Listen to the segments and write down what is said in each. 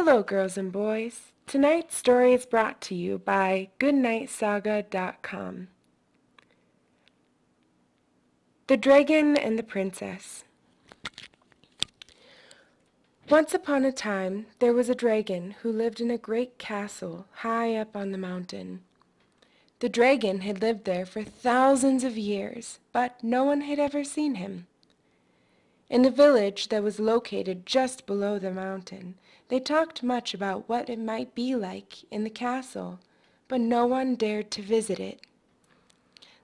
Hello, girls and boys. Tonight's story is brought to you by GoodnightSaga.com. The Dragon and the Princess. Once upon a time, there was a dragon who lived in a great castle high up on the mountain. The dragon had lived there for thousands of years, but no one had ever seen him. In the village that was located just below the mountain, they talked much about what it might be like in the castle, but no one dared to visit it.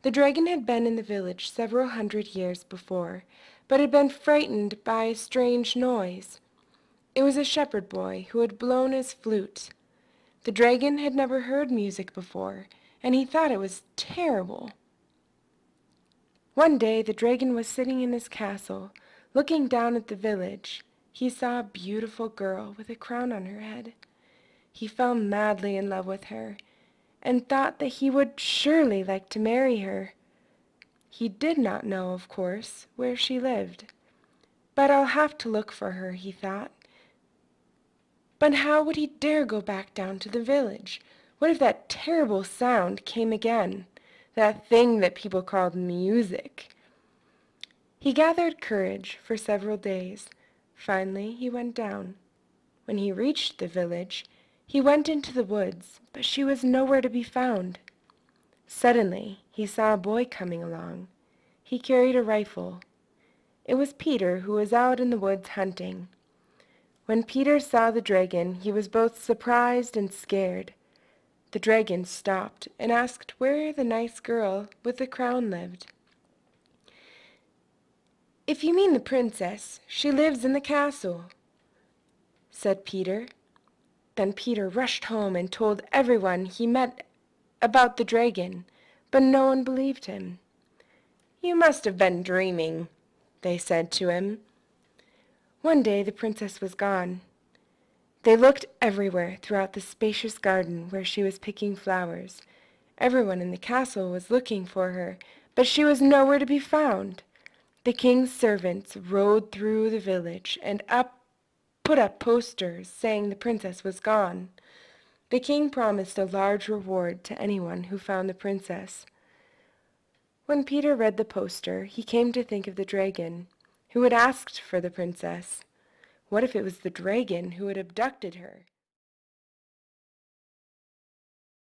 The dragon had been in the village several hundred years before, but had been frightened by a strange noise. It was a shepherd boy who had blown his flute. The dragon had never heard music before, and he thought it was terrible. One day the dragon was sitting in his castle, looking down at the village. He saw a beautiful girl with a crown on her head. He fell madly in love with her, and thought that he would surely like to marry her. He did not know, of course, where she lived. But I'll have to look for her, he thought. But how would he dare go back down to the village? What if that terrible sound came again? That thing that people called music. He gathered courage for several days. Finally, he went down. When he reached the village, he went into the woods, but she was nowhere to be found. Suddenly, he saw a boy coming along. He carried a rifle. It was Peter, who was out in the woods hunting. When Peter saw the dragon, he was both surprised and scared. The dragon stopped and asked where the nice girl with the crown lived. "If you mean the princess, she lives in the castle," said Peter. Then Peter rushed home and told everyone he met about the dragon, but no one believed him. "You must have been dreaming," they said to him. One day the princess was gone. They looked everywhere throughout the spacious garden where she was picking flowers. Everyone in the castle was looking for her, but she was nowhere to be found. The king's servants rode through the village and put up posters saying the princess was gone. The king promised a large reward to anyone who found the princess. When Peter read the poster, he came to think of the dragon, who had asked for the princess. What if it was the dragon who had abducted her?